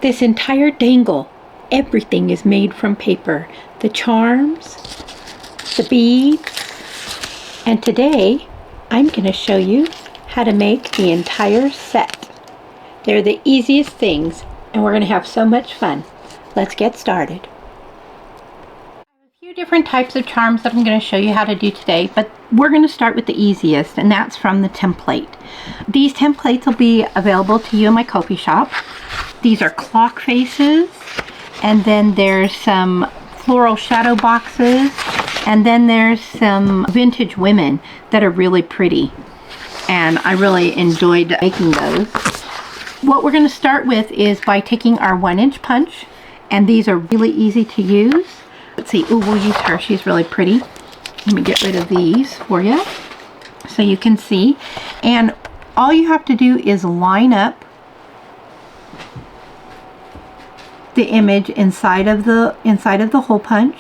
This entire dangle, everything is made from paper. The charms, the beads, and today I'm going to show you how to make the entire set. They're the easiest things, and we're going to have so much fun. Let's get started. A few different types of charms that I'm going to show you how to do today, but we're going to start with the easiest, and that's from the template. These templates will be available to you in my Ko-fi shop. These are clock faces, and then there's some floral shadow boxes, and then there's some vintage women that are really pretty, and I really enjoyed making those. What we're going to start with is by taking our 1-inch punch, and these are really easy to use. Let's see, ooh, we'll use her, she's really pretty. Let me get rid of these for you so you can see. And all you have to do is line up the image inside of the hole punch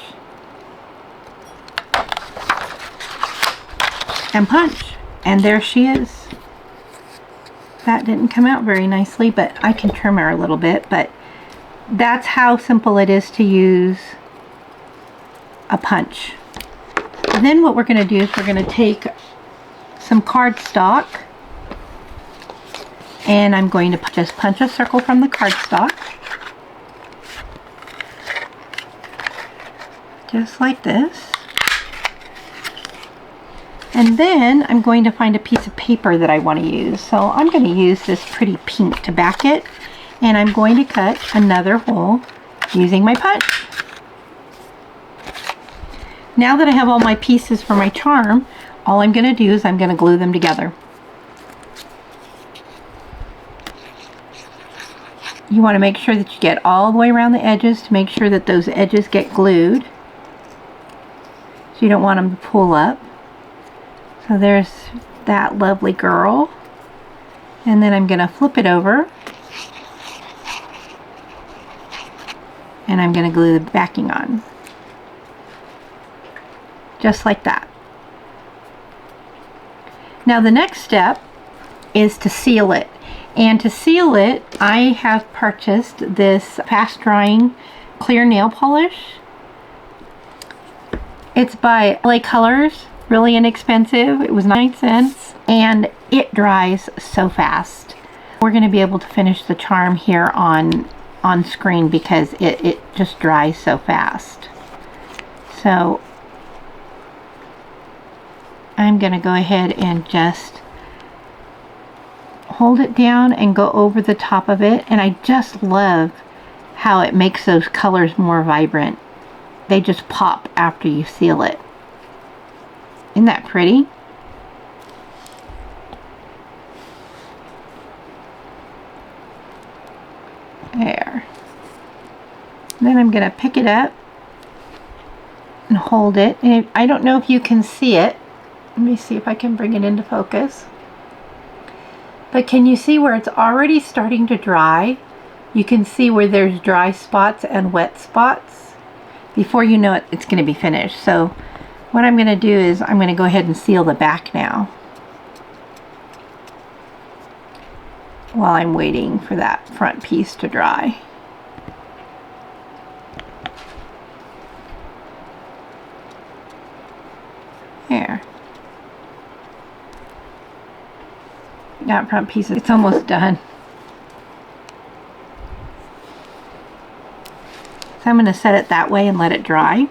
and punch, and there she is. That didn't come out very nicely, but I can trim her a little bit, but that's how simple it is to use a punch. And then what we're going to do is we're going to take some cardstock, and I'm going to just punch a circle from the cardstock, just like this. And then I'm going to find a piece of paper that I want to use. So I'm going to use this pretty pink to back it, and I'm going to cut another hole using my punch. Now that I have all my pieces for my charm, all I'm going to do is I'm going to glue them together. You want to make sure that you get all the way around the edges to make sure that those edges get glued. So you don't want them to pull up. So there's that lovely girl. And then I'm going to flip it over. And I'm going to glue the backing on. Just like that. Now the next step is to seal it. And to seal it, I have purchased this fast drying clear nail polish. It's by LA Colors, really inexpensive. It was 9 cents, and it dries so fast. We're going to be able to finish the charm here on screen because it just dries so fast. So I'm going to go ahead and just hold it down and go over the top of it, and I just love how it makes those colors more vibrant. They just pop after you seal it. Isn't that pretty? There. Then I'm going to pick it up and hold it. And I don't know if you can see it. Let me see if I can bring it into focus. But can you see where it's already starting to dry? You can see where there's dry spots and wet spots. Before you know it, it's going to be finished. So what I'm going to do is I'm going to go ahead and seal the back now, while I'm waiting for that front piece to dry. There. That front piece, it's almost done. So I'm going to set it that way and let it dry.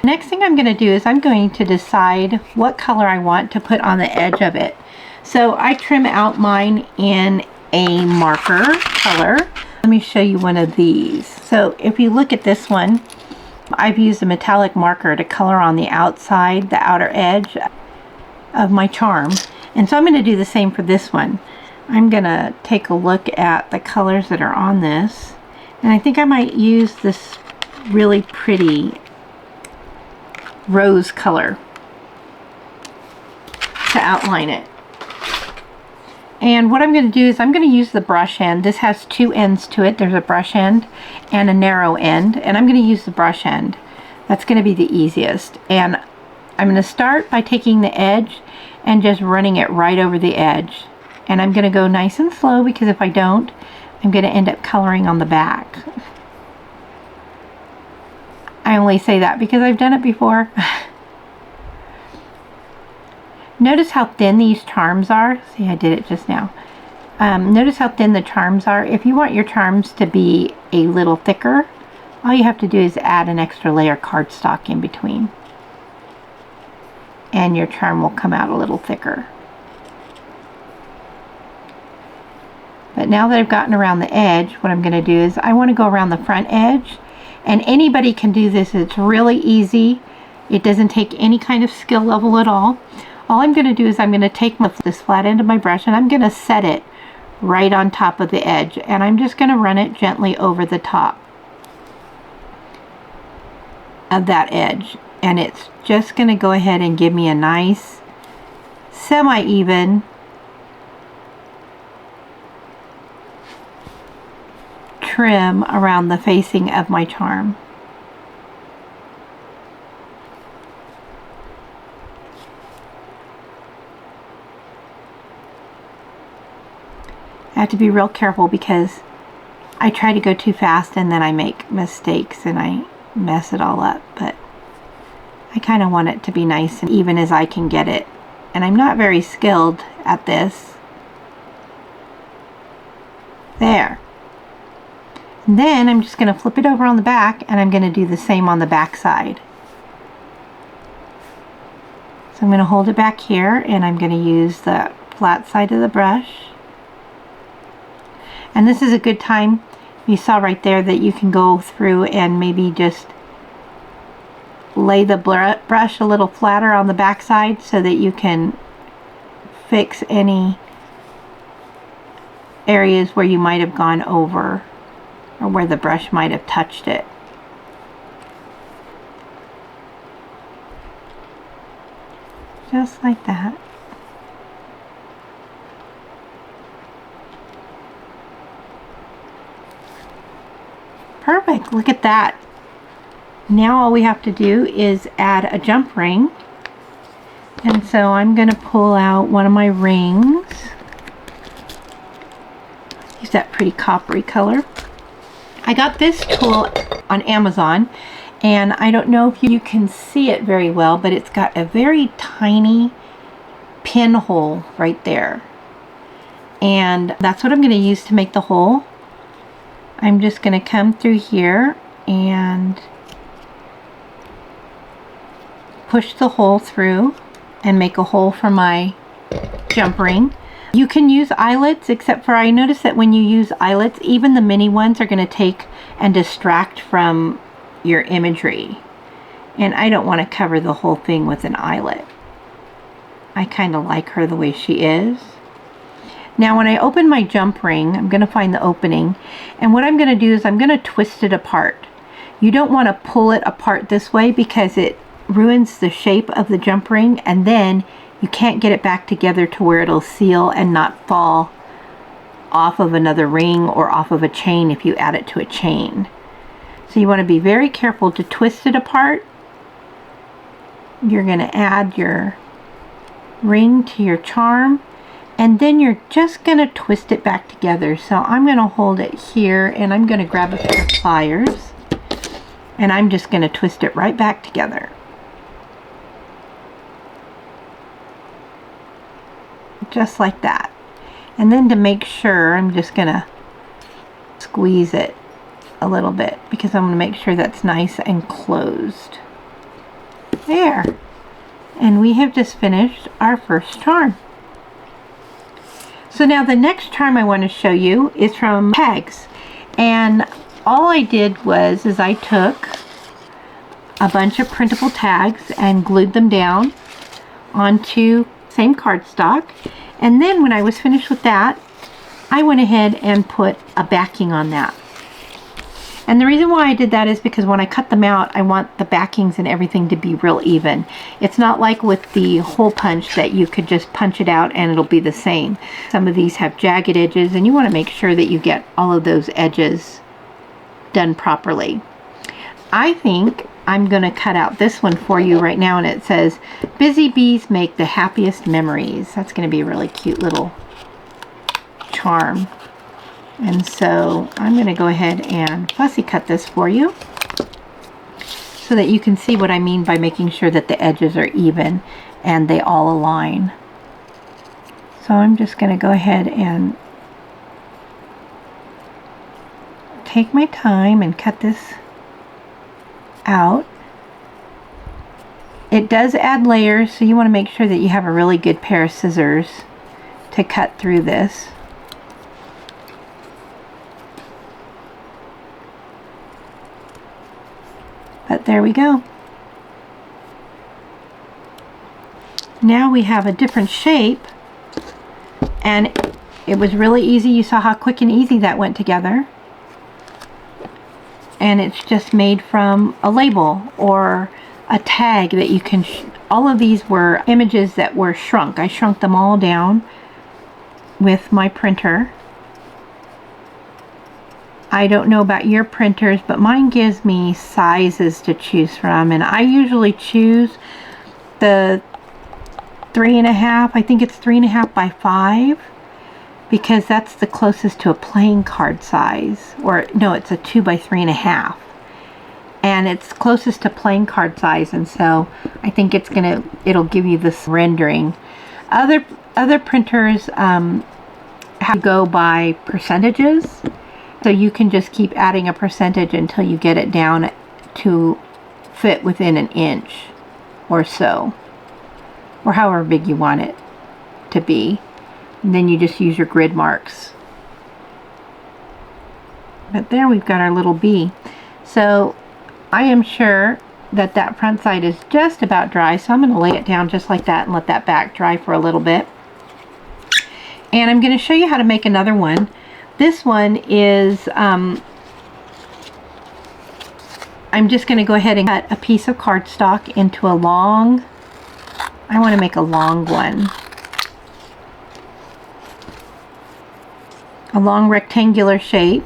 Next thing I'm going to do is I'm going to decide what color I want to put on the edge of it. So I trim out mine in a marker color. Let me show you one of these. So if you look at this one, I've used a metallic marker to color on the outside, the outer edge of my charm. And so I'm going to do the same for this one. I'm going to take a look at the colors that are on this. And I think I might use this really pretty rose color to outline it. And what I'm going to do is I'm going to use the brush end. This has 2 ends to it. There's a brush end and a narrow end, and I'm going to use the brush end. That's going to be the easiest. And I'm going to start by taking the edge and just running it right over the edge. And I'm going to go nice and slow, because if I don't, I'm going to end up coloring on the back. I only say that because I've done it before. Notice how thin these charms are. See, I did it just now. Notice how thin the charms are. If you want your charms to be a little thicker, all you have to do is add an extra layer cardstock in between. And your charm will come out a little thicker. But now that I've gotten around the edge, what I'm going to do is I want to go around the front edge. And anybody can do this. It's really easy. It doesn't take any kind of skill level at all. All I'm going to do is I'm going to take this flat end of my brush and I'm going to set it right on top of the edge. And I'm just going to run it gently over the top of that edge. And it's just going to go ahead and give me a nice semi-even trim around the facing of my charm. I have to be real careful because I try to go too fast and then I make mistakes and I mess it all up, but I kind of want it to be nice and even as I can get it. And I'm not very skilled at this. There. And then I'm just going to flip it over on the back and I'm going to do the same on the back side. So I'm going to hold it back here and I'm going to use the flat side of the brush. And this is a good time, you saw right there that you can go through and maybe just lay the brush a little flatter on the back side so that you can fix any areas where you might have gone over or where the brush might have touched it. Just like that. Perfect, look at that. Now all we have to do is add a jump ring. And so I'm going to pull out one of my rings. Use that pretty coppery color. I got this tool on Amazon and I don't know if you can see it very well, but it's got a very tiny pinhole right there. And that's what I'm going to use to make the hole. I'm just going to come through here and push the hole through and make a hole for my jump ring. You can use eyelets, except for I noticed that when you use eyelets, even the mini ones are going to take and distract from your imagery. And I don't want to cover the whole thing with an eyelet. I kind of like her the way she is. Now when I open my jump ring, I'm going to find the opening, and what I'm going to do is I'm going to twist it apart. You don't want to pull it apart this way because it ruins the shape of the jump ring, and then you can't get it back together to where it'll seal and not fall off of another ring or off of a chain if you add it to a chain. So you want to be very careful to twist it apart. You're going to add your ring to your charm. And then you're just going to twist it back together. So I'm going to hold it here and I'm going to grab a pair of pliers and I'm just going to twist it right back together. Just like that. And then to make sure, I'm just going to squeeze it a little bit because I'm going to make sure that's nice and closed. There. And we have just finished our first charm. So now the next charm I want to show you is from tags, and all I did was I took a bunch of printable tags and glued them down onto same cardstock, and then when I was finished with that I went ahead and put a backing on that. And the reason why I did that is because when I cut them out, I want the backings and everything to be real even. It's not like with the hole punch that you could just punch it out and it'll be the same. Some of these have jagged edges and you want to make sure that you get all of those edges done properly. I think I'm going to cut out this one for you right now, and it says, "Busy bees make the happiest memories." That's going to be a really cute little charm. And so I'm going to go ahead and fussy cut this for you so that you can see what I mean by making sure that the edges are even and they all align. So I'm just going to go ahead and take my time and cut this out. It does add layers, so you want to make sure that you have a really good pair of scissors to cut through this. But there we go. Now we have a different shape, and it was really easy. You saw how quick and easy that went together. And it's just made from a label or a tag that you can, all of these were images that were shrunk. I shrunk them all down with my printer. I don't know about your printers, but mine gives me sizes to choose from, and I usually choose the 3.5, I think it's 3.5 by 5, because that's the closest to a playing card size. Or no, it's a 2 by 3.5, and it's closest to playing card size, and so I think it'll give you this rendering. Other printers have to go by percentages, so you can just keep adding a percentage until you get it down to fit within an inch or so, or however big you want it to be. And then you just use your grid marks. But there we've got our little bee. So I am sure that that front side is just about dry, so I'm going to lay it down just like that and let that back dry for a little bit. And I'm going to show you how to make another one. This one is, I'm just going to go ahead and cut a piece of cardstock into a long, I want to make a long one. A long rectangular shape.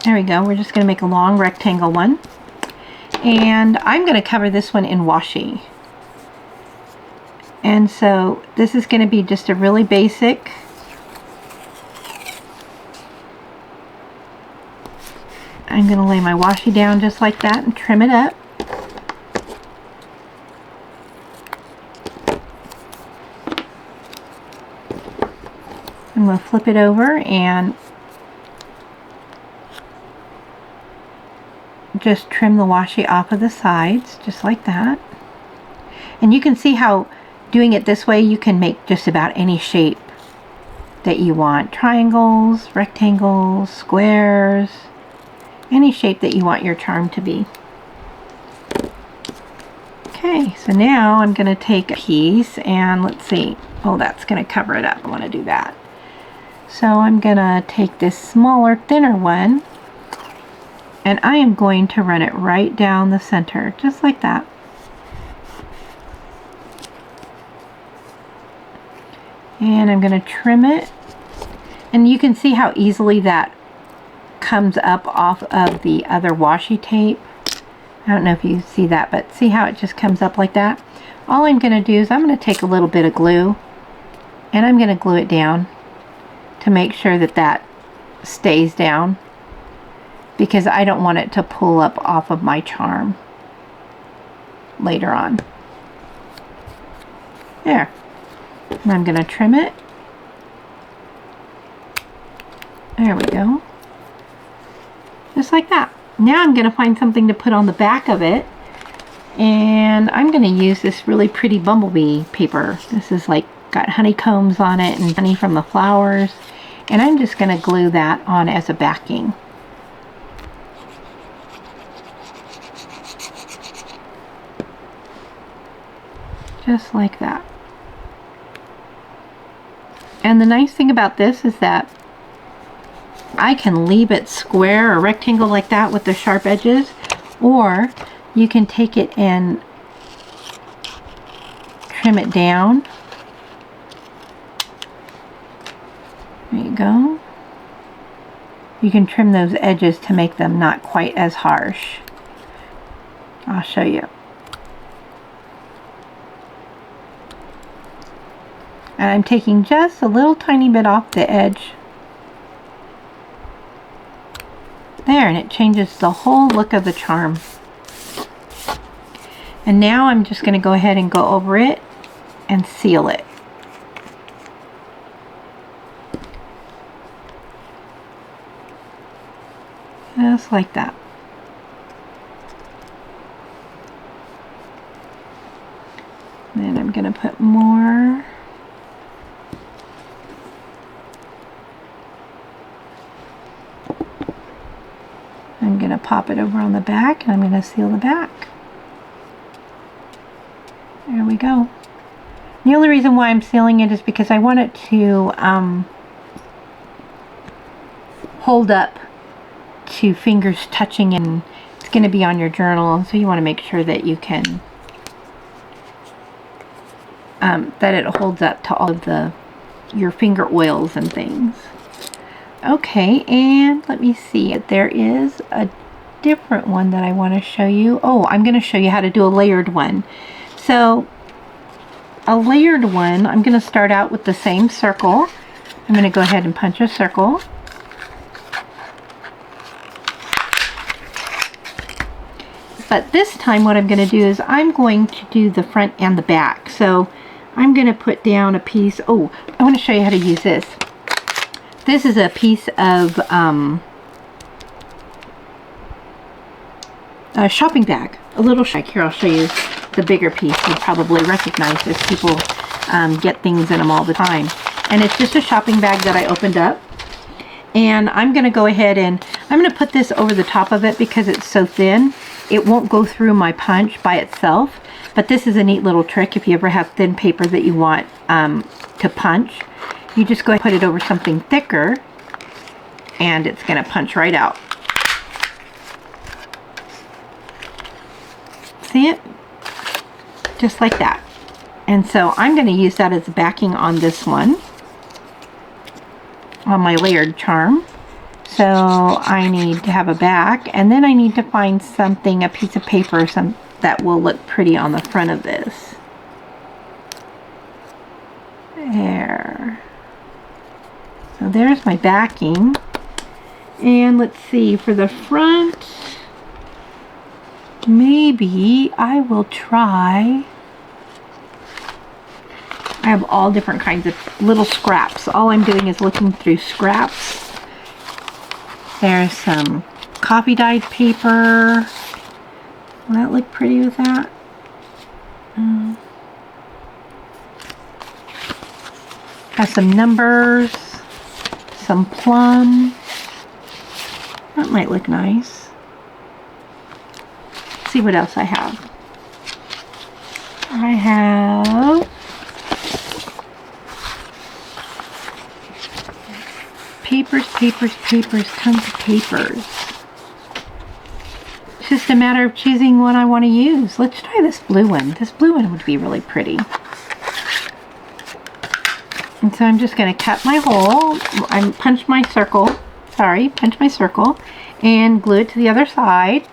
There we go. We're just going to make a long rectangle one. And I'm going to cover this one in washi. And so this is going to be just a really basic I'm going to lay my washi down just like that and trim it up. I'm going to flip it over and just trim the washi off of the sides, just like that. And you can see how doing it this way you can make just about any shape that you want. Triangles, rectangles, squares, any shape that you want your charm to be. Okay, so now I'm going to take a piece and let's see. Oh, that's going to cover it up. I want to do that. So I'm going to take this smaller, thinner one, and I am going to run it right down the center, just like that. And I'm going to trim it. And you can see how easily that comes up off of the other washi tape. I don't know if you see that, but see how it just comes up like that? All I'm going to do is I'm going to take a little bit of glue and I'm going to glue it down to make sure that that stays down, because I don't want it to pull up off of my charm later on. There. And I'm going to trim it. There we go. Just like that. Now I'm going to find something to put on the back of it, and I'm going to use this really pretty bumblebee paper. This is like got honeycombs on it and honey from the flowers, and I'm just going to glue that on as a backing. Just like that. And the nice thing about this is that I can leave it square or rectangle like that with the sharp edges, or you can take it and trim it down. There you go. You can trim those edges to make them not quite as harsh. I'll show you. And I'm taking just a little tiny bit off the edge There, and it changes the whole look of the charm. And now I'm just going to go ahead and go over it and seal it. Just like that. Then I'm going to put more. I'm going to pop it over on the back, and I'm going to seal the back. There we go. The only reason why I'm sealing it is because I want it to hold up to fingers touching, and it's going to be on your journal, and so you want to make sure that you can that it holds up to all of your finger oils and things. Okay, and let me see. There is a different one that I want to show you. Oh, I'm going to show you how to do a layered one. So a layered one, I'm going to start out with the same circle. I'm going to go ahead and punch a circle. But this time what I'm going to do is I'm going to do the front and the back. So I'm going to put down a piece. Oh, I want to show you how to use this. This is a piece of a shopping bag, a little bag. Here, I'll show you the bigger piece. You'll probably recognize this. People get things in them all the time. And it's just a shopping bag that I opened up. And I'm going to go ahead and I'm going to put this over the top of it because it's so thin. It won't go through my punch by itself. But this is a neat little trick if you ever have thin paper that you want to punch. You just go ahead and put it over something thicker, and it's going to punch right out. See it? Just like that. And so I'm going to use that as backing on this one, on my layered charm. So I need to have a back, and then I need to find something, a piece of paper, that will look pretty on the front of this. There. So there's my backing. And let's see, for the front, maybe I will try. I have all different kinds of little scraps. All I'm doing is looking through scraps. There's some coffee dyed paper. Will that look pretty with that? Has some numbers, some plum. That might look nice. Let's see what else I have. I have papers, tons of papers. It's just a matter of choosing what I want to use. Let's try this blue one. This blue one would be really pretty. And so I'm just going to cut my hole. Punch my circle, and glue it to the other side.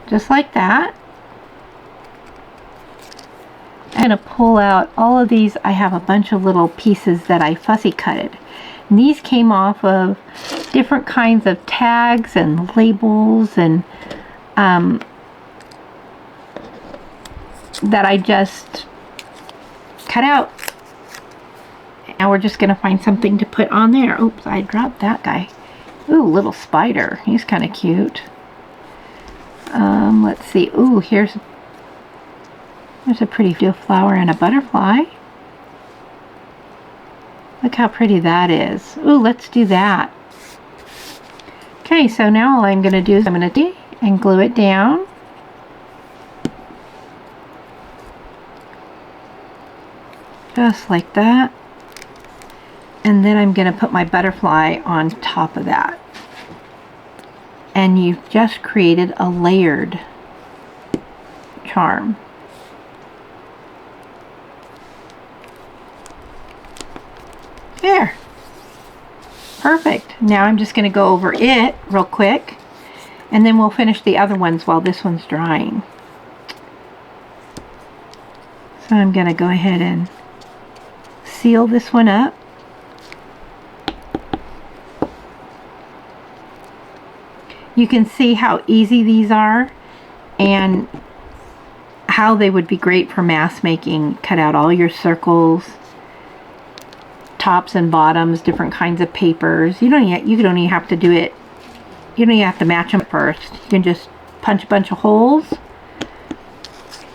Just like that. I'm going to pull out all of these. I have a bunch of little pieces that I fussy cutted. And these came off of different kinds of tags and labels and that I just cut out. Now we're just going to find something to put on there. Oops, I dropped that guy. Ooh, little spider. He's kind of cute. Let's see. Ooh, there's a pretty flower and a butterfly. Look how pretty that is. Ooh, let's do that. Okay, so now all I'm going to do is I'm going to and glue it down. Just like that. And then I'm going to put my butterfly on top of that. And you've just created a layered charm. There. Perfect. Now I'm just going to go over it real quick, and then we'll finish the other ones while this one's drying. So I'm going to go ahead and seal this one up. You can see how easy these are and how they would be great for mask making. Cut out all your circles, tops and bottoms, different kinds of papers. You don't even have to do it. You don't even have to match them first. You can just punch a bunch of holes,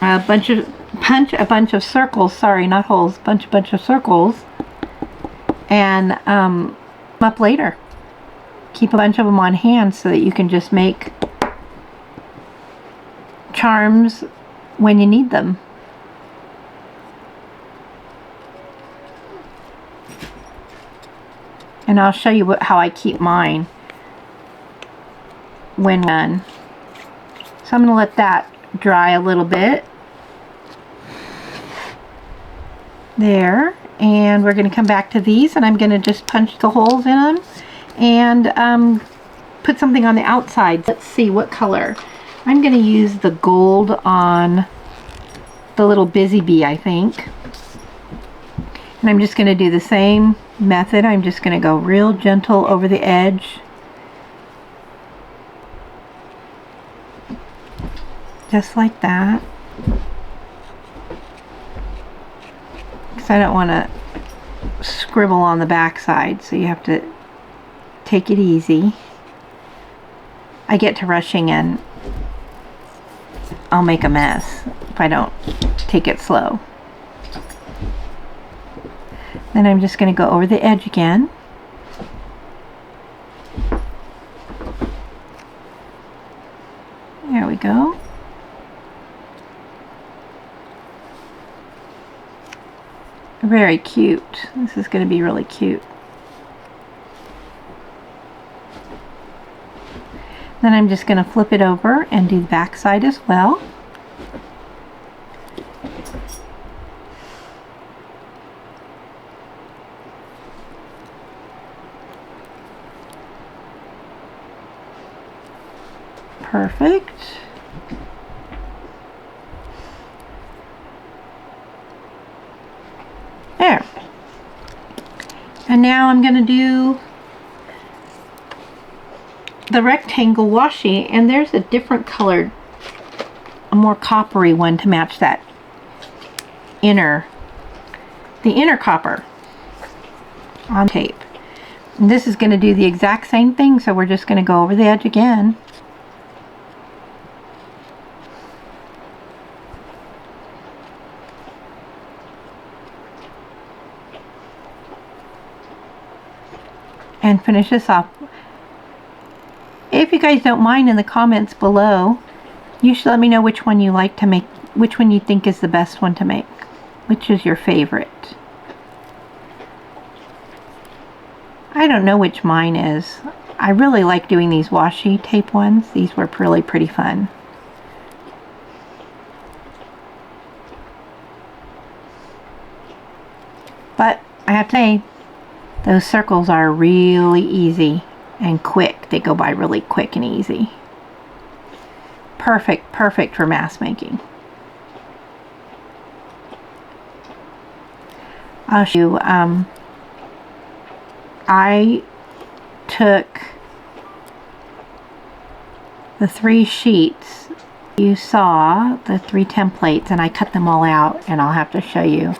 punch a bunch of circles. Sorry, not holes. Bunch of circles, and up later. Keep a bunch of them on hand so that you can just make charms when you need them. And I'll show you how I keep mine when done. So I'm going to let that dry a little bit. There. And we're going to come back to these, and I'm going to just punch the holes in them and put something on the outside. Let's see what color. I'm going to use the gold on the little busy bee, I think. And I'm just going to do the same method. I'm just going to go real gentle over the edge. Just like that. Because I don't want to scribble on the back side, so you have to take it easy. I get to rushing and I'll make a mess if I don't take it slow. Then I'm just going to go over the edge again. There we go. Very cute. This is going to be really cute. Then I'm just going to flip it over and do the back side as well. Perfect. There. And now I'm going to do the rectangle washi, and there's a different colored, a more coppery one to match that the inner copper on tape. And this is going to do the exact same thing, so we're just going to go over the edge again. And finish this off. If you guys don't mind, in the comments below, you should let me know which one you like to make, which one you think is the best one to make, which is your favorite. I don't know which mine is. I really like doing these washi tape ones. These were really pretty fun. But I have to say, those circles are really easy and quick. They go by really quick and easy. Perfect for mask making. I'll show you, I took the 3 sheets you saw, the 3 templates, and I cut them all out, and I'll have to show you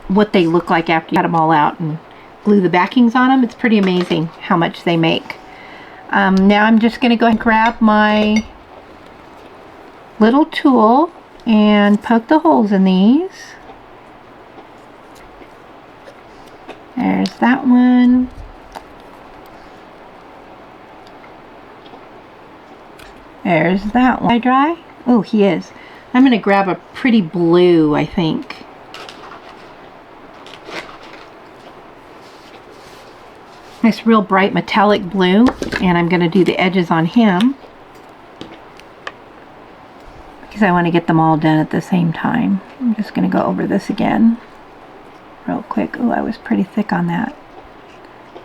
what they look like after you cut them all out and glue the backings on them. It's pretty amazing how much they make. Now I'm just going to go and grab my little tool and poke the holes in these. There's that one. There's that one. Dry? Oh, he is. I'm going to grab a pretty blue, I think. Nice real bright metallic blue, and I'm going to do the edges on him because I want to get them all done at the same time. I'm just going to go over this again real quick. Oh, I was pretty thick on that.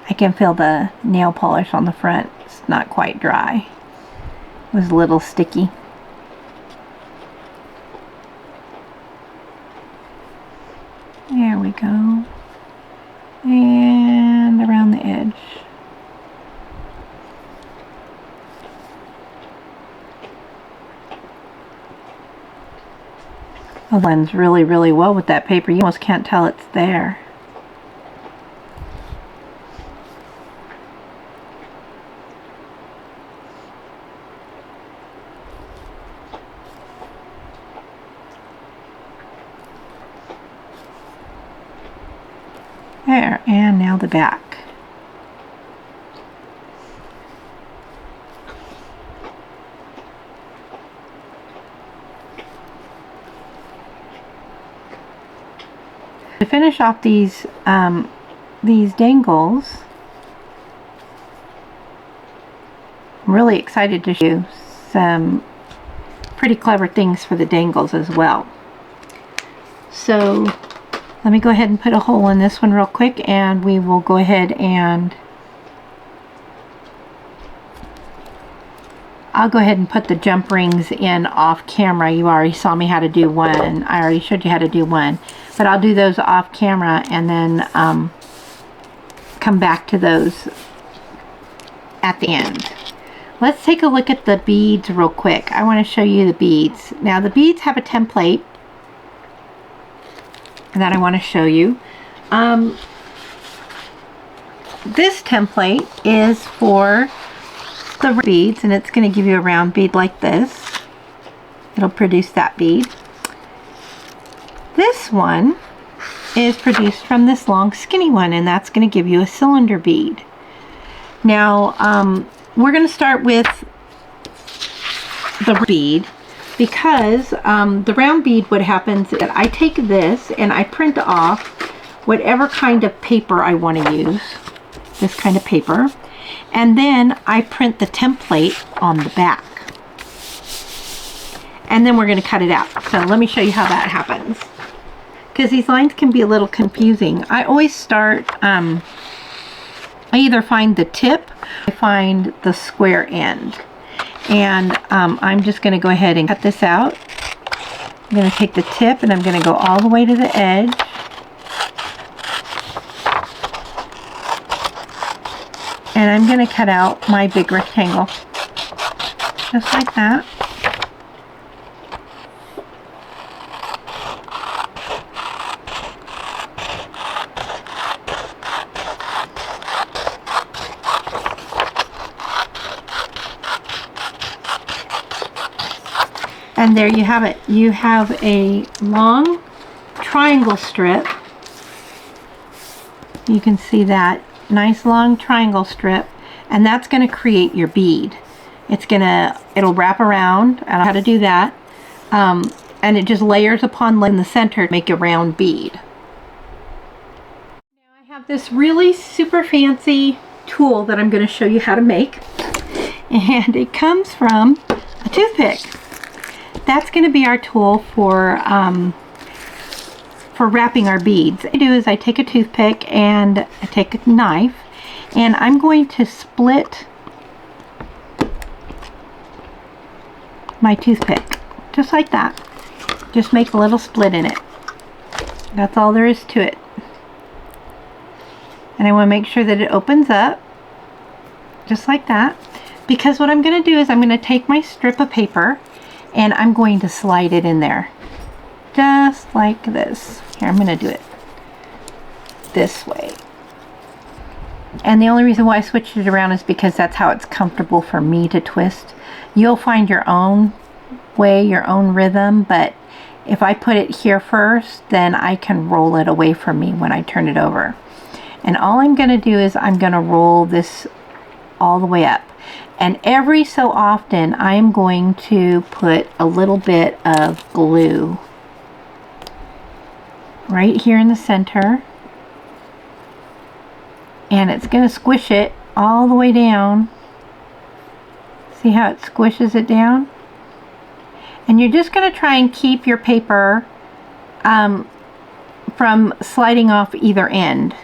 I can feel the nail polish on the front. It's not quite dry. It was a little sticky. It blends really, really well with that paper. You almost can't tell it's there. There, and now the back. To finish off these dangles, I'm really excited to show you some pretty clever things for the dangles as well. So let me go ahead and put a hole in this one real quick, and we will go ahead and I'll go ahead and put the jump rings in off camera. You already saw me how to do one. I already showed you how to do one, but I'll do those off camera and then come back to those at the end. Let's take a look at the beads real quick. I want to show you the beads. Now the beads have a template that I want to show you. This template is for the beads, and it's going to give you a round bead like this. It'll produce that bead. This one is produced from this long skinny one, and that's going to give you a cylinder bead. Now we're going to start with the bead, because the round bead, what happens is that I take this and I print off whatever kind of paper I want to use, this kind of paper, and then I print the template on the back, and then we're going to cut it out. So let me show you how that happens, because these lines can be a little confusing. I always start, I either find the tip or I find the square end, and I'm just going to go ahead and cut this out. I'm going to take the tip and I'm going to go all the way to the edge. And I'm going to cut out my big rectangle, just like that. And there you have it. You have a long triangle strip. You can see that. Nice long triangle strip, and that's going to create your bead. It'll wrap around. I don't know how to do that, and it just layers upon in the center to make a round bead. Now I have this really super fancy tool that I'm going to show you how to make, and it comes from a toothpick. That's going to be our tool for wrapping our beads. What I do is I take a toothpick and I take a knife, and I'm going to split my toothpick just like that. Just make a little split in it. That's all there is to it. And I want to make sure that it opens up just like that, because what I'm going to do is I'm going to take my strip of paper and I'm going to slide it in there just like this. Here, I'm going to do it this way. And the only reason why I switched it around is because that's how it's comfortable for me to twist. You'll find your own way, your own rhythm, but if I put it here first, then I can roll it away from me when I turn it over. And all I'm going to do is I'm going to roll this all the way up. And every so often, I'm going to put a little bit of glue right here in the center, and it's going to squish it all the way down. See how it squishes it down? And you're just going to try and keep your paper from sliding off either end.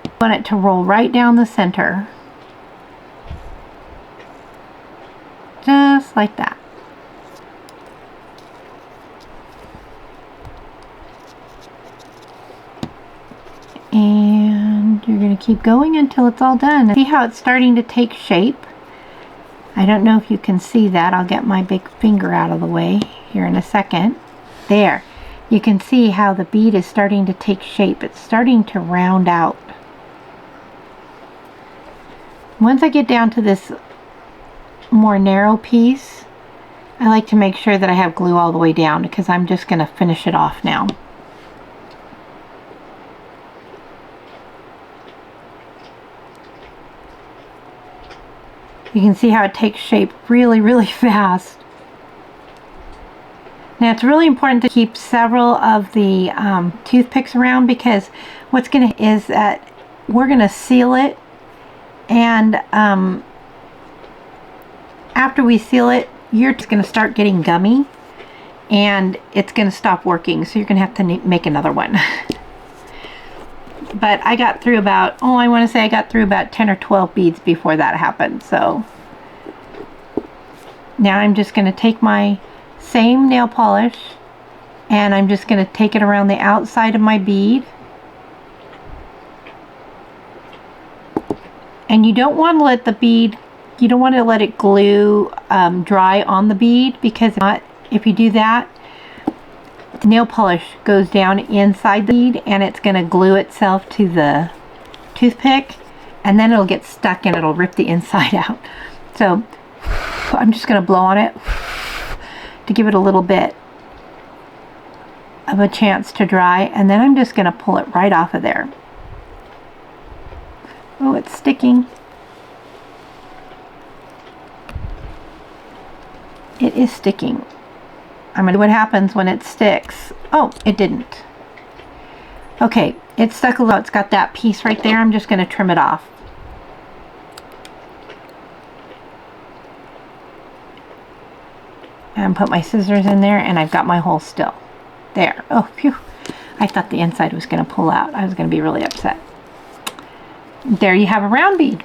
You want it to roll right down the center, just like that. And you're going to keep going until it's all done. See how it's starting to take shape? I don't know if you can see that. I'll get my big finger out of the way. here in a second. There. You can see how the bead is starting to take shape. It's starting to round out. Once I get down to this more narrow piece, I like to make sure that I have glue all the way down because I'm just going to finish it off now. You can see how it takes shape really, really fast. Now it's really important to keep several of the toothpicks around because what's going to is that we're going to seal it, and after we seal it, you're just going to start getting gummy and it's going to stop working, so you're going to have to make another one. But I got through about, I want to say I got through about 10 or 12 beads before that happened. So now I'm just going to take my same nail polish and I'm just going to take it around the outside of my bead. And you don't want to let the bead, you don't want to let it glue dry on the bead, because if you do that, the nail polish goes down inside the bead and it's going to glue itself to the toothpick, and then it'll get stuck and it'll rip the inside out. So I'm just going to blow on it to give it a little bit of a chance to dry, and then I'm just going to pull it right off of there. Oh, it's sticking. It is sticking. I'm going to see what happens when it sticks. Oh, it didn't. Okay, it's stuck a little. It's got that piece right there. I'm just going to trim it off. And put my scissors in there, and I've got my hole still. There. Oh, phew. I thought the inside was going to pull out. I was going to be really upset. There you have a round bead.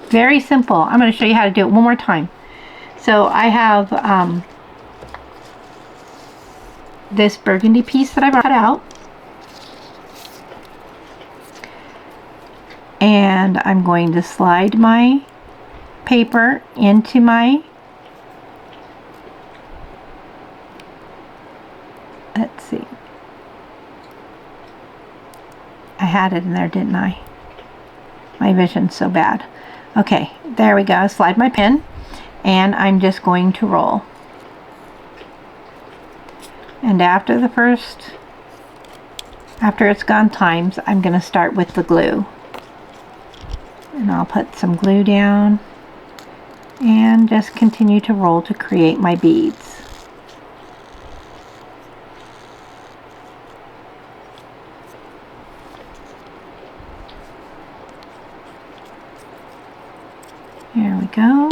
Very simple. I'm going to show you how to do it one more time. So I have this burgundy piece that I've cut out, and I'm going to slide my paper into my, let's see, I had it in there, didn't I? My vision's so bad. Okay, there we go. Slide my pin, and I'm just going to roll. And after it's gone times, I'm going to start with the glue. And I'll put some glue down and just continue to roll to create my beads. There we go.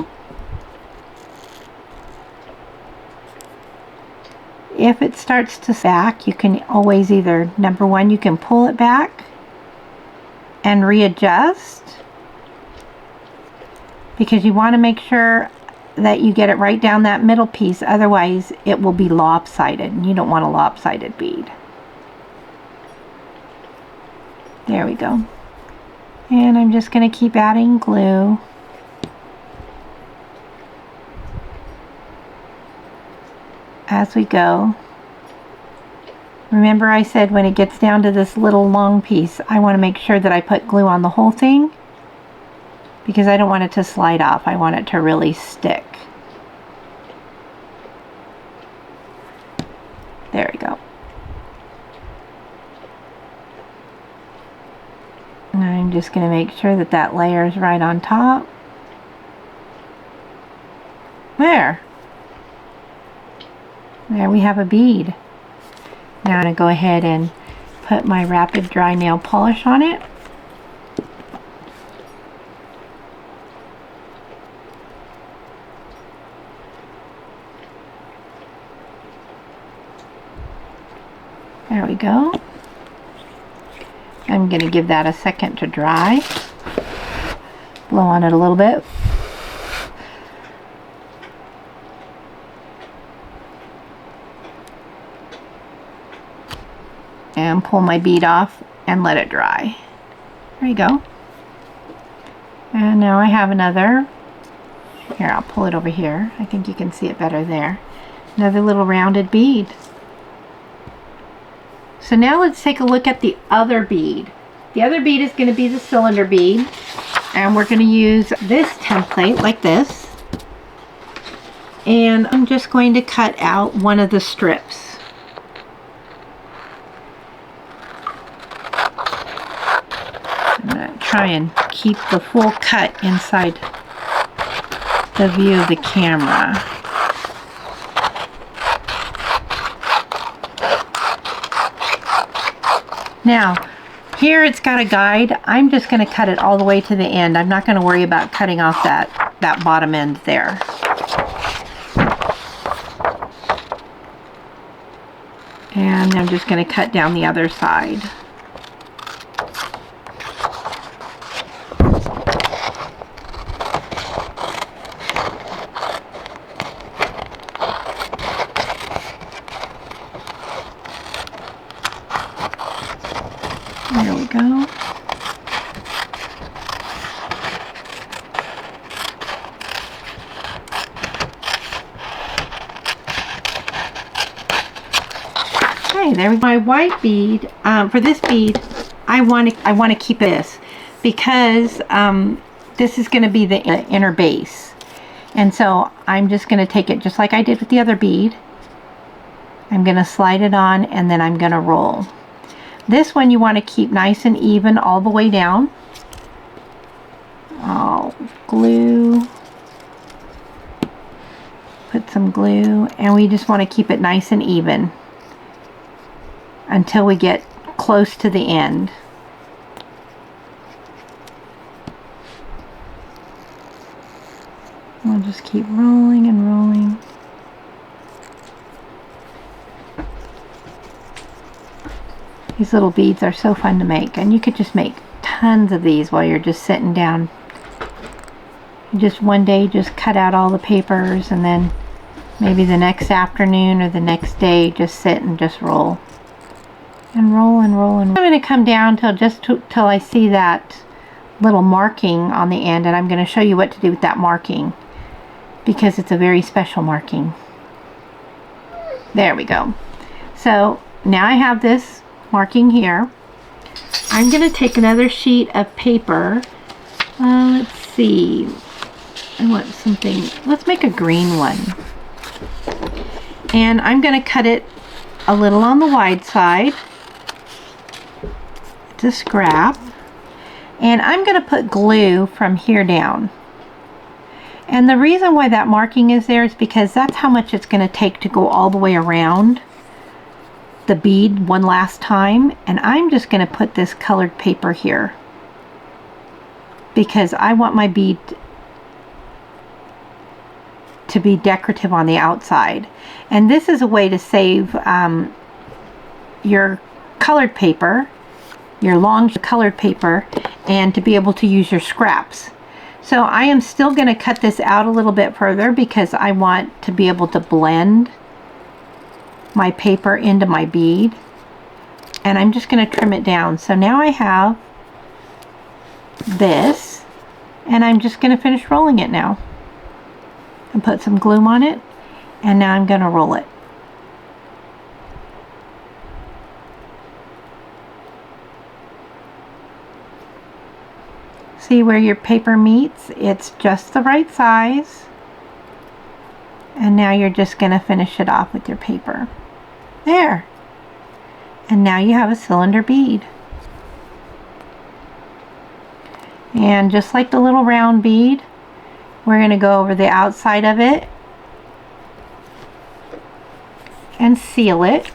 If it starts to back, you can always either, number one, you can pull it back and readjust, because you want to make sure that you get it right down that middle piece, otherwise it will be lopsided, and you don't want a lopsided bead. There we go. And I'm just going to keep adding glue. As we go. Remember, I said when it gets down to this little long piece, I want to make sure that I put glue on the whole thing, because I don't want it to slide off. I want it to really stick. There we go. And I'm just going to make sure that that layer is right on top. There. There we have a bead. Now I'm going to go ahead and put my rapid dry nail polish on it. There we go. I'm going to give that a second to dry. Blow on it a little bit. And pull my bead off and let it dry. There you go. And now I have another. Here, I'll pull it over here. I think you can see it better there. Another little rounded bead. So now let's take a look at the other bead. The other bead is going to be the cylinder bead, and we're going to use this template like this, and I'm just going to cut out one of the strips. I'm going to try and keep the full cut inside the view of the camera. Now, here it's got a guide. I'm just going to cut it all the way to the end. I'm not going to worry about cutting off that bottom end there. And I'm just going to cut down the other side. There we go. Okay, there's my white bead. For this bead, I want to keep this because this is going to be the inner base, and so I'm just going to take it just like I did with the other bead. I'm going to slide it on, and then I'm going to roll. This one you want to keep nice and even all the way down. I'll glue, put some glue, and we just want to keep it nice and even until we get close to the end. We'll just keep rolling and rolling. These little beads are so fun to make, and you could just make tons of these while you're just sitting down. You just one day just cut out all the papers, and then maybe the next afternoon or the next day just sit and just roll. And roll and roll and roll. I'm going to come down till I see that little marking on the end, and I'm going to show you what to do with that marking because it's a very special marking. There we go. So now I have this marking here. I'm going to take another sheet of paper. Let's see. I want something. Let's make a green one. And I'm going to cut it a little on the wide side to scrap. And I'm going to put glue from here down. And the reason why that marking is there is because that's how much it's going to take to go all the way around the bead one last time. And I'm just going to put this colored paper here because I want my bead to be decorative on the outside. And this is a way to save your colored paper, your long colored paper, and to be able to use your scraps. So I am still going to cut this out a little bit further because I want to be able to blend my paper into my bead, and I'm just going to trim it down. So now I have this, and I'm just going to finish rolling it now and put some glue on it, and now I'm going to roll it. See where your paper meets? It's just the right size, and now you're just going to finish it off with your paper. There. And now you have a cylinder bead. And just like the little round bead, we're going to go over the outside of it and seal it.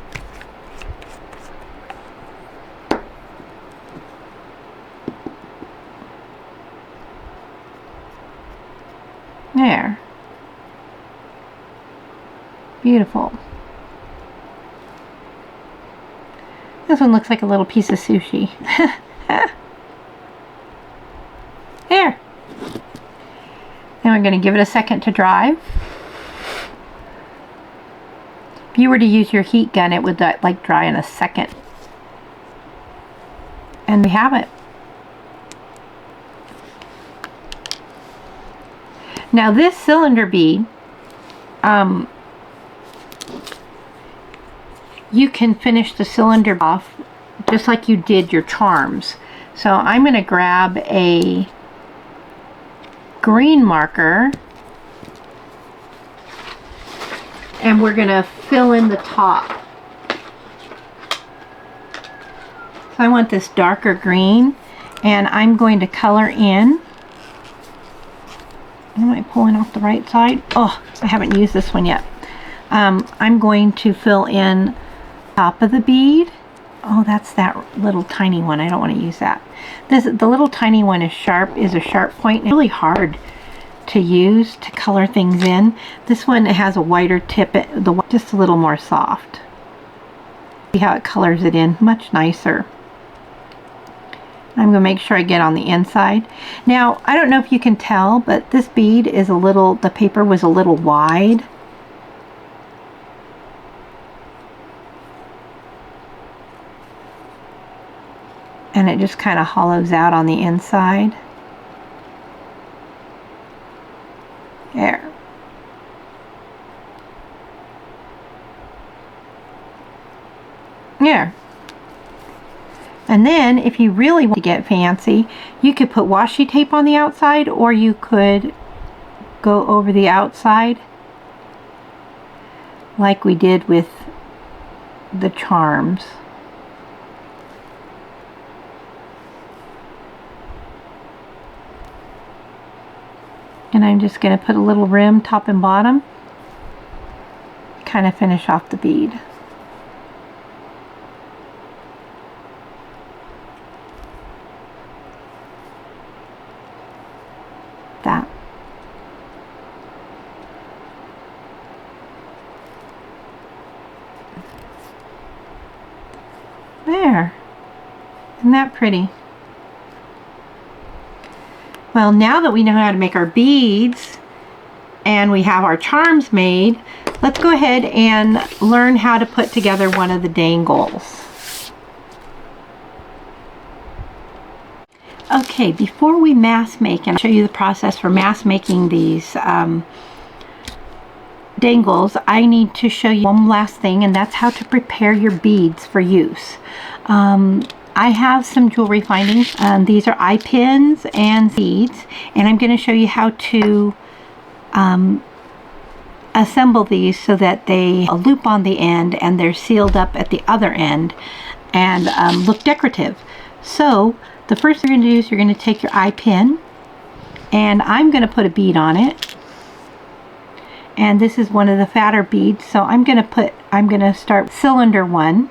There. Beautiful. This one looks like a little piece of sushi. There. Then we're going to give it a second to dry. If you were to use your heat gun, it would like dry in a second. And we have it. Now this cylinder bead, you can finish the cylinder off just like you did your charms. So I'm going to grab a green marker and we're going to fill in the top. So I want this darker green, and I'm going to color in. Am I pulling off the right side? Oh, I haven't used this one yet. I'm going to fill in top of the bead. Oh, that's that little tiny one. I don't want to use that. The little tiny one is a sharp point. It's really hard to use to color things in. This one, it has a wider tip, just a little more soft. See how it colors it in, much nicer. I'm going to make sure I get on the inside. Now, I don't know if you can tell, but this bead is the paper was a little wide. And it just kind of hollows out on the inside. There. There. And then, if you really want to get fancy, you could put washi tape on the outside, or you could go over the outside like we did with the charms. And I'm just going to put a little rim top and bottom, kind of finish off the bead. That. There. Isn't that pretty? Well, now that we know how to make our beads and we have our charms made, let's go ahead and learn how to put together one of the dangles. Okay, before we mass make, and I'll show you the process for mass making these dangles, I need to show you one last thing, and that's how to prepare your beads for use. I have some jewelry findings. These are eye pins and beads, and I'm going to show you how to assemble these so that they loop on the end and they're sealed up at the other end and look decorative. So the first thing you're going to do is you're going to take your eye pin, and I'm going to put a bead on it. And this is one of the fatter beads, so I'm going to start cylinder 1.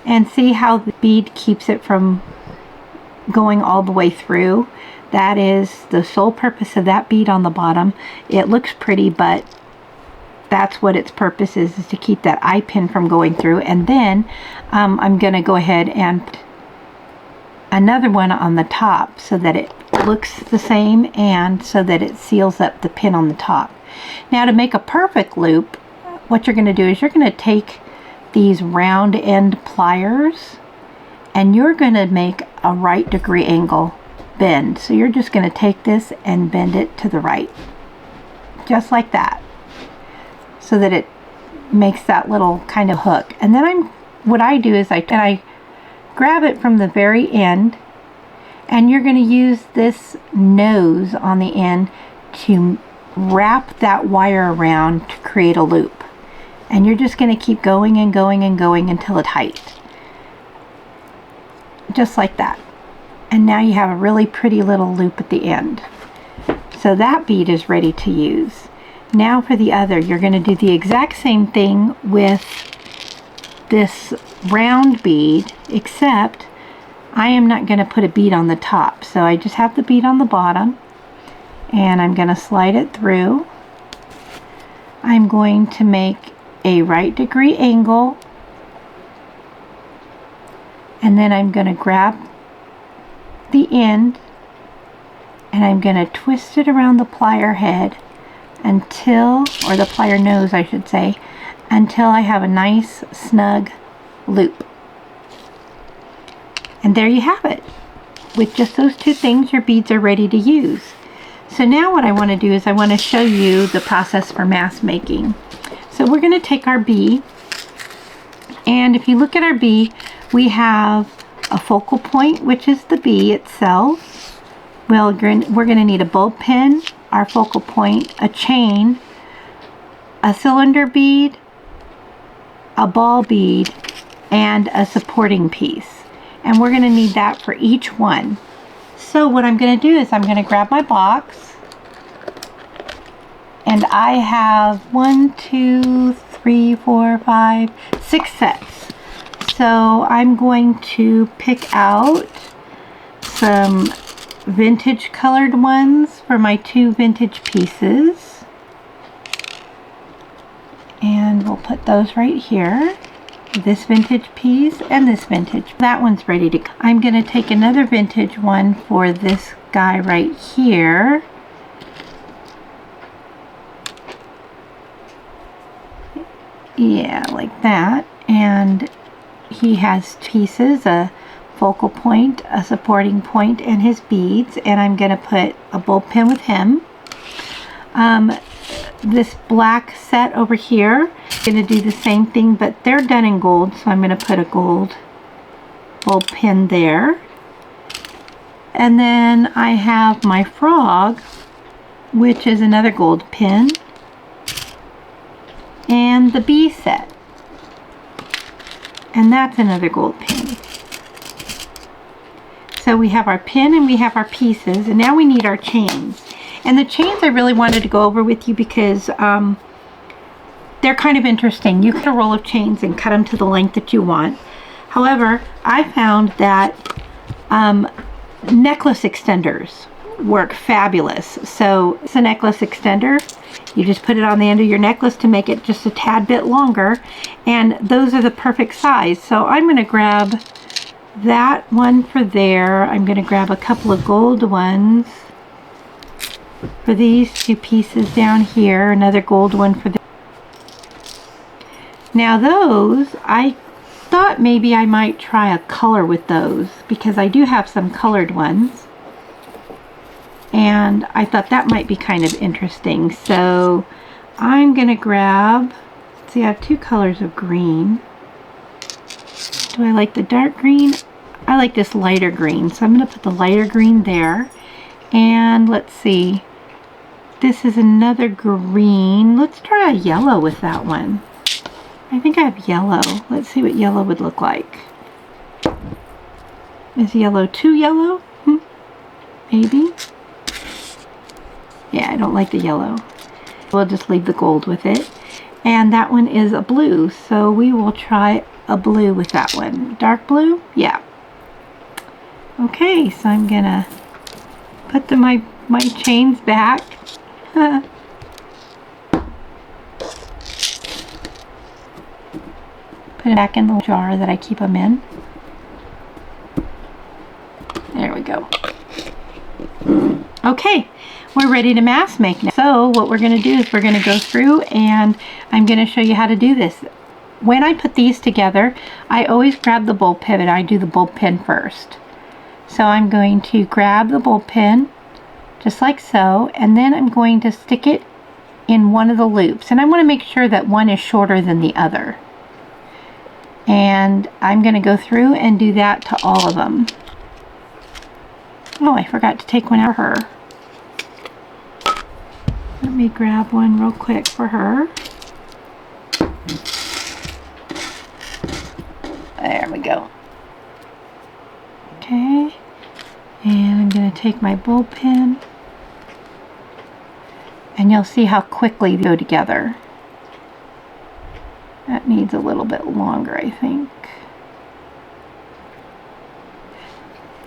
And see how the bead keeps it from going all the way through. That is the sole purpose of that bead on the bottom. It looks pretty, but that's what its purpose is to keep that eye pin from going through. And then I'm going to go ahead and put another one on the top so that it looks the same and so that it seals up the pin on the top. Now, to make a perfect loop, what you're going to do is you're going to take these round end pliers and you're going to make a right degree angle bend. So you're just going to take this and bend it to the right, just like that, so that it makes that little kind of hook. And then what I do is I grab it from the very end, and you're going to use this nose on the end to wrap that wire around to create a loop. And you're just going to keep going and going and going until it's tight. Just like that. And now you have a really pretty little loop at the end. So that bead is ready to use. Now for the other, you're going to do the exact same thing with this round bead, except I am not going to put a bead on the top. So I just have the bead on the bottom, and I'm going to slide it through. I'm going to make a right degree angle, and then I'm going to grab the end and I'm going to twist it around the plier head until, or the plier nose I should say, until I have a nice snug loop. And there you have it. With just those two things, your beads are ready to use. So now what I want to do is I want to show you the process for mass making. So we're going to take our bead And if you look at our bee, we have a focal point, which is the bee itself. Well, we're going to need a bulb pin, our focal point, a chain, a cylinder bead, a ball bead, and a supporting piece. And we're going to need that for each one. So what I'm going to do is I'm going to grab my box. And I have 6 sets. So I'm going to pick out some vintage colored ones for my 2 vintage pieces. And we'll put those right here. This vintage piece and this vintage. That one's ready to go. I'm going to take another vintage one for this guy right here. Yeah, like that. And he has pieces, a focal point, a supporting point, and his beads. And I'm going to put a bulb pin with him. This black set over here, I'm going to do the same thing, but they're done in gold, so I'm going to put a gold bulb pin there. And then I have my frog, which is another gold pin, and the bee set, and that's another gold pin. So we have our pin and we have our pieces, and now we need our chains. And the chains I really wanted to go over with you because they're kind of interesting. You cut a roll of chains and cut them to the length that you want. However, I found that necklace extenders work fabulous. So it's a necklace extender. You just put it on the end of your necklace to make it just a tad bit longer. And those are the perfect size. So I'm going to grab that one for there. I'm going to grab a couple of gold ones for these 2 pieces down here. Another gold one for the... Now those, I thought maybe I might try a color with those because I do have some colored ones. And I thought that might be kind of interesting. So I'm going to grab, let's see, I have 2 colors of green. Do I like the dark green? I like this lighter green. So I'm going to put the lighter green there. And let's see, this is another green. Let's try a yellow with that one. I think I have yellow. Let's see what yellow would look like. Is yellow too yellow? Maybe. Yeah, I don't like the yellow. We'll just leave the gold with it. And that one is a blue, so we will try a blue with that one. Dark blue? Yeah. Okay, so I'm gonna put my chains back. Put it back in the jar that I keep them in. There we go. Okay, we're ready to mask make now. So what we're going to do is we're going to go through and I'm going to show you how to do this. When I put these together, I always grab the bulb pin. I do the bulb pin first. So I'm going to grab the bulb pin just like so, and then I'm going to stick it in one of the loops. And I want to make sure that one is shorter than the other. And I'm going to go through and do that to all of them. Oh, I forgot to take one out for her. Let me grab one real quick for her. There we go. Okay. And I'm going to take my bulb pin. And you'll see how quickly they go together. That needs a little bit longer, I think.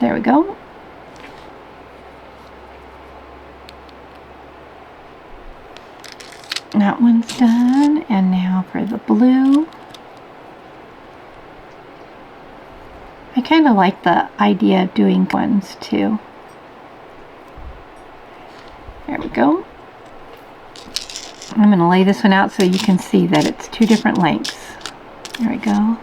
There we go. That one's done. And now for the blue. I kind of like the idea of doing ones too. There we go. I'm going to lay this one out so you can see that it's 2 different lengths. There we go.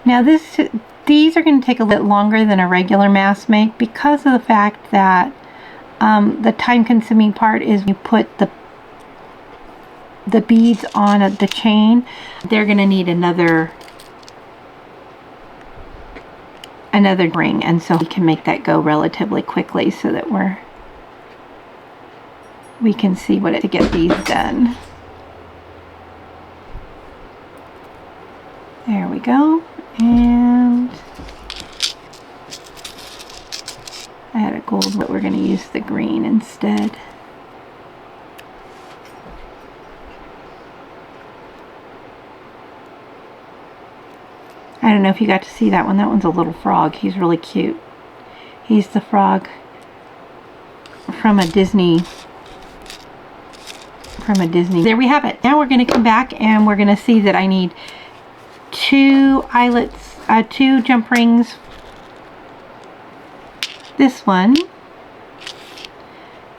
Now these are going to take a bit longer than a regular mask make because of the fact that the time consuming part is you put the the beads on the chain, they're going to need another ring, and so we can make that go relatively quickly so that we can see what it to get these done. There we go. And I had a gold, but we're going to use the green instead. I don't know if you got to see that one. That one's a little frog. He's really cute. He's the frog from a Disney. There we have it. Now we're going to come back and we're going to see that I need 2 eyelets, 2 jump rings. This one.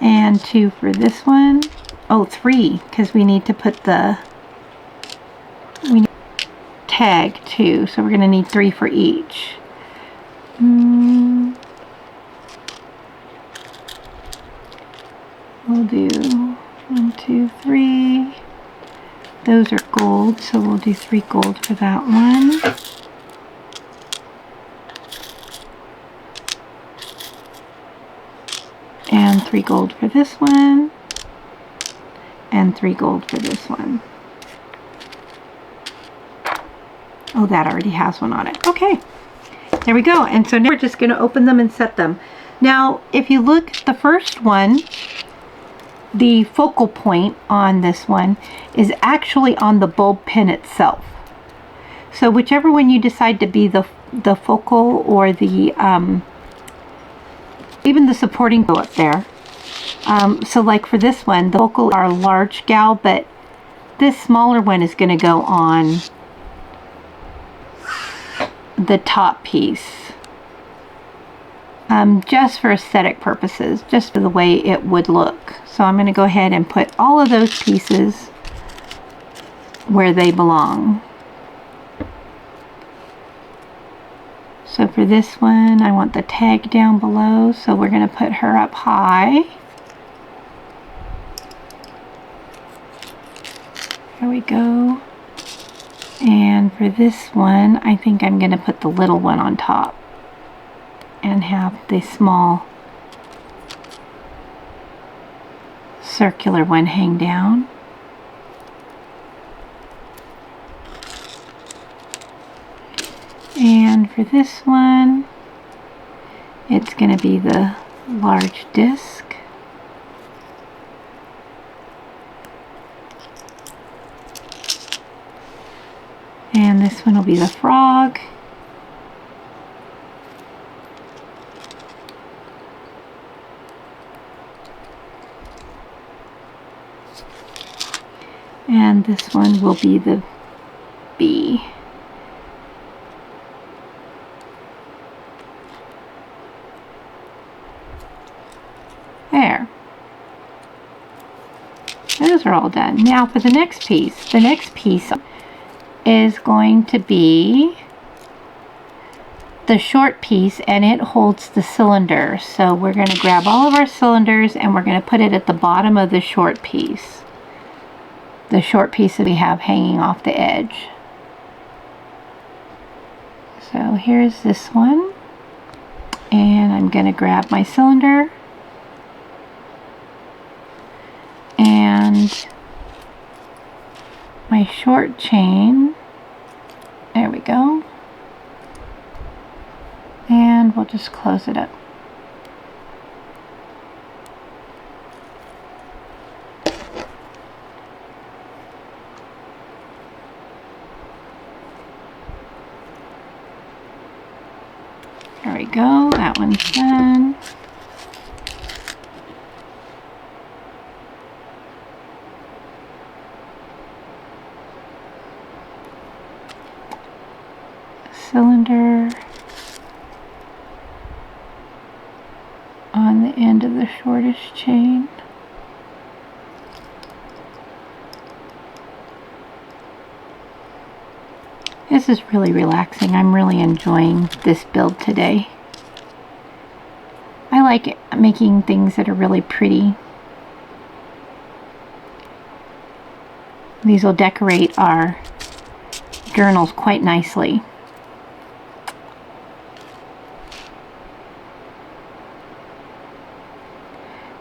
And 2 for this one. Oh, 3, because we need to put the tag too, so we're going to need 3 for each. We'll do 1, 2, 3. Those are gold, so we'll do 3 gold for that one. And 3 gold for this one. And 3 gold for this one. Oh, that already has one on it. Okay, there we go. And so now we're just going to open them and set them. Now, if you look at the first one, the focal point on this one is actually on the bulb pin itself. So whichever one you decide to be the focal, or the even the supporting go up there. So like for this one, the focal are large gal, but this smaller one is going to go on the top piece, just for aesthetic purposes, just for the way it would look. So I'm going to go ahead and put all of those pieces where they belong. So for this one, I want the tag down below, so we're going to put her up high. There we go. And for this one, I think I'm going to put the little one on top and have the small circular one hang down. And for this one, it's going to be the large disc. And this one will be the frog. And this one will be the bee. There. Those are all done. Now for the next piece. The next piece is going to be the short piece, and it holds the cylinder. So we're going to grab all of our cylinders and we're going to put it at the bottom of the short piece. The short piece that we have hanging off the edge. So here's this one, and I'm going to grab my cylinder and my short chain. There we go. And we'll just close it up. There we go. That one's done. Cylinder on the end of the shortest chain. This is really relaxing. I'm really enjoying this build today. I like making things that are really pretty. These will decorate our journals quite nicely.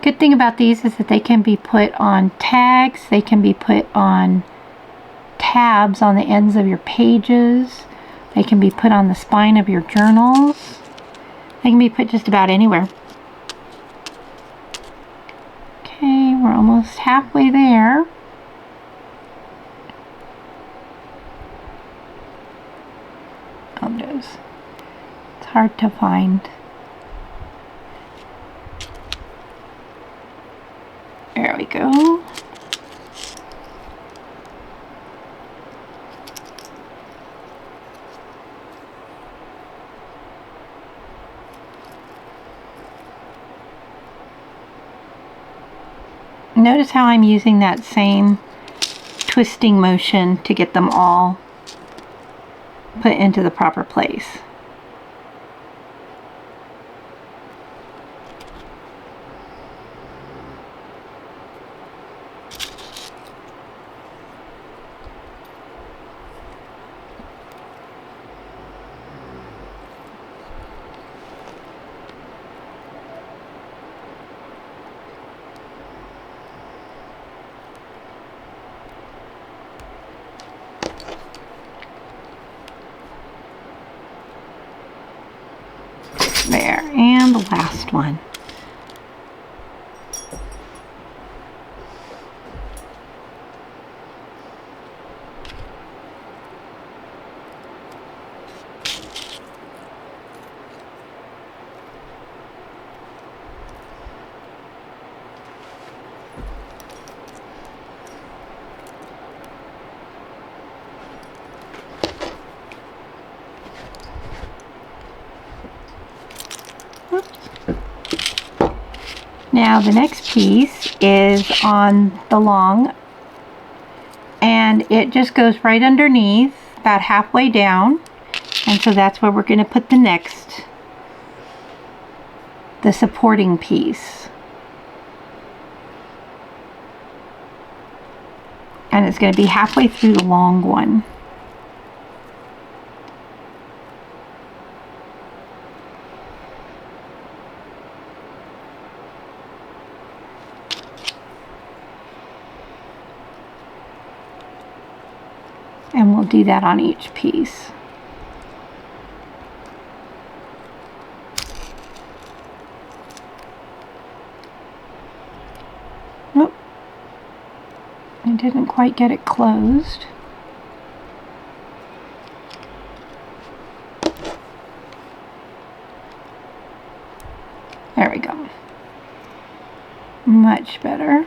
Good thing about these is that they can be put on tags, they can be put on tabs on the ends of your pages, they can be put on the spine of your journals, they can be put just about anywhere. Okay, we're almost halfway there. Oh, it is. It's hard to find. There we go. Notice how I'm using that same twisting motion to get them all put into the proper place. There, and the last one. Now the next piece is on the long, and it just goes right underneath, about halfway down, and so that's where we're going to put the supporting piece. And it's going to be halfway through the long one. And we'll do that on each piece. Nope. I didn't quite get it closed. There we go. Much better.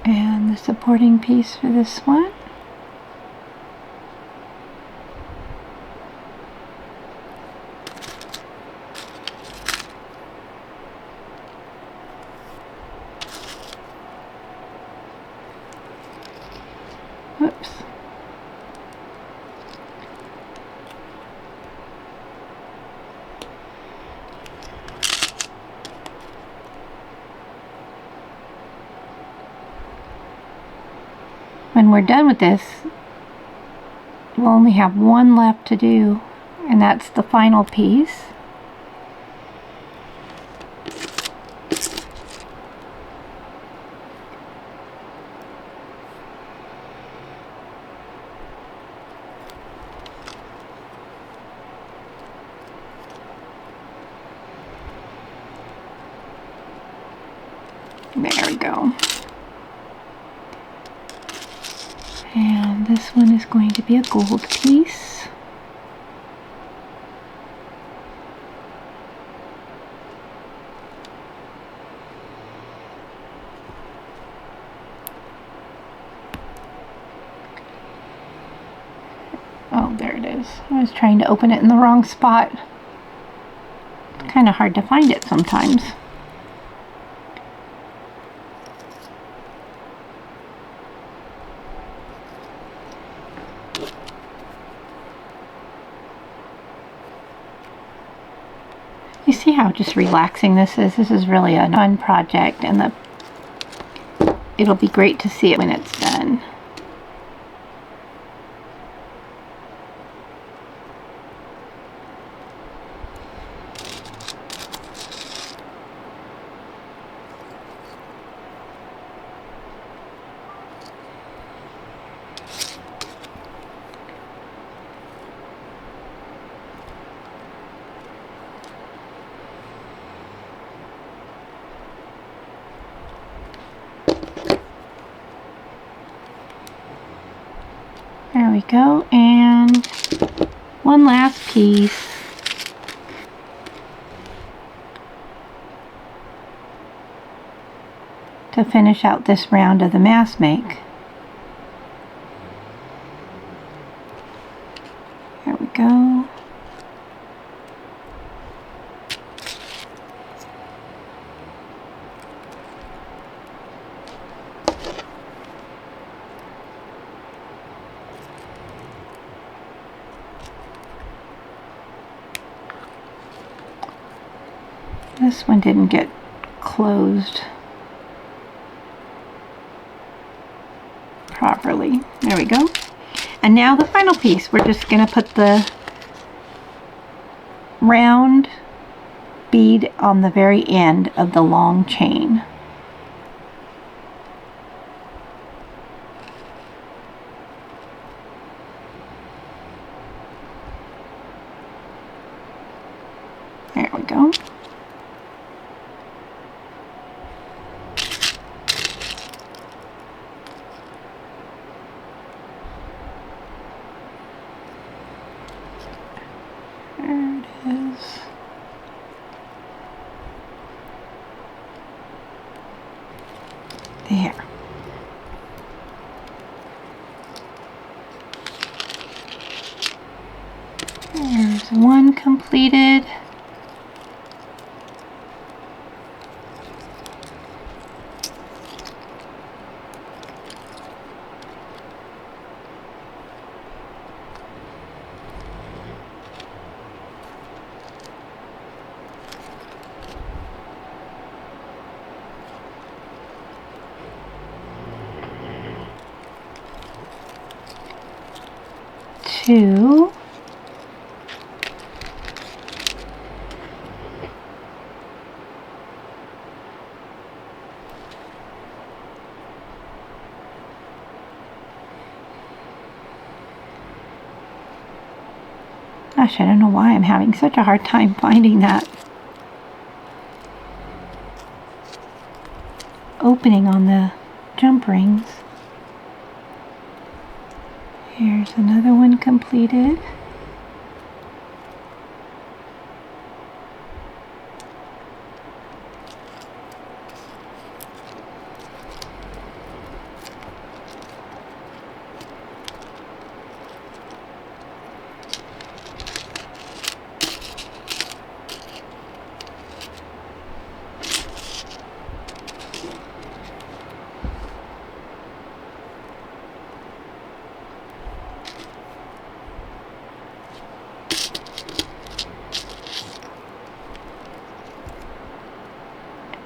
And the supporting piece for this one. Whoops. When we're done with this, we'll only have one left to do, and that's the final piece. There we go. And this one is going to be a gold piece. Oh, there it is. I was trying to open it in the wrong spot. It's kind of hard to find it sometimes. You see how just relaxing this is? This is really a fun project, and it'll be great to see it when it's done. There we go, and one last piece. To finish out this round of the mask make. There we go. This one didn't get closed properly. There we go. And now the final piece. We're just going to put the round bead on the very end of the long chain. There we go. There it is. There. There's one completed. Two. Gosh, I don't know why I'm having such a hard time finding that opening on the jump rings. Here's another one completed.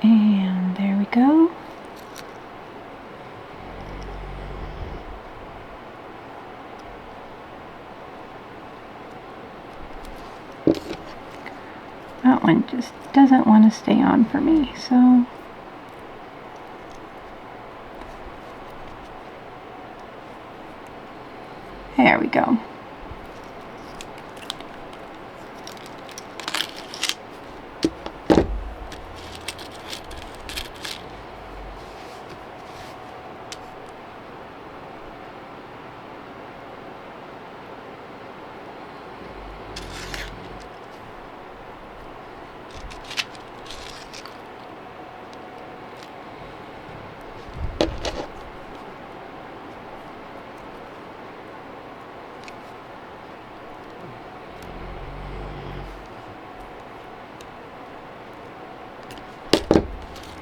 And there we go. That one just doesn't want to stay on for me, so there we go.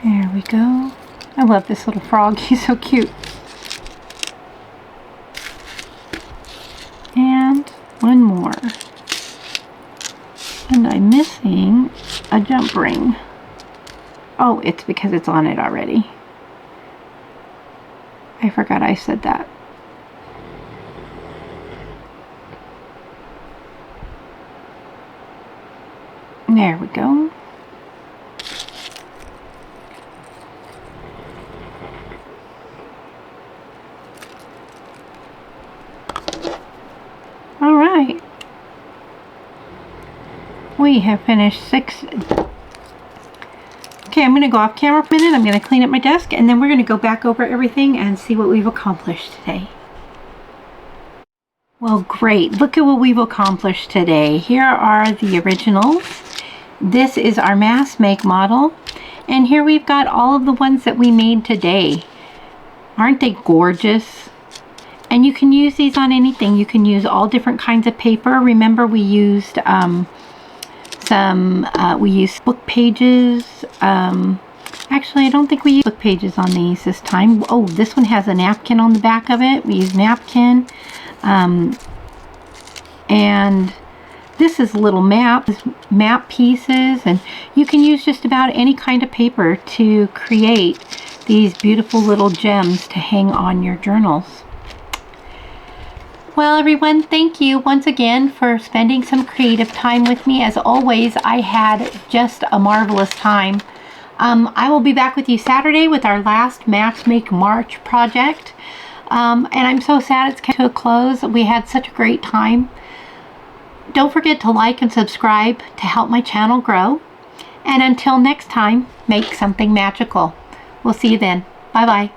There we go. I love this little frog. He's so cute. And one more. And I'm missing a jump tapering. Oh, it's because it's on it already. I forgot I said that. There we go. All right. We have finished 6. Okay, I'm going to go off camera for a minute. I'm going to clean up my desk, and then we're going to go back over everything and see what we've accomplished today. Well, great. Look at what we've accomplished today. Here are the originals. This is our mass make model. And here we've got all of the ones that we made today. Aren't they gorgeous? And you can use these on anything. You can use all different kinds of paper. Remember, we used we used book pages. Actually, I don't think we used book pages on these this time. Oh, this one has a napkin on the back of it. We used napkin. And this is little map pieces, and you can use just about any kind of paper to create these beautiful little gems to hang on your journals. Well, everyone, thank you once again for spending some creative time with me. As always, I had just a marvelous time. I will be back with you Saturday with our last Mass Make March project. And I'm so sad it's come to a close. We had such a great time. Don't forget to like and subscribe to help my channel grow. And until next time, make something magical. We'll see you then. Bye-bye.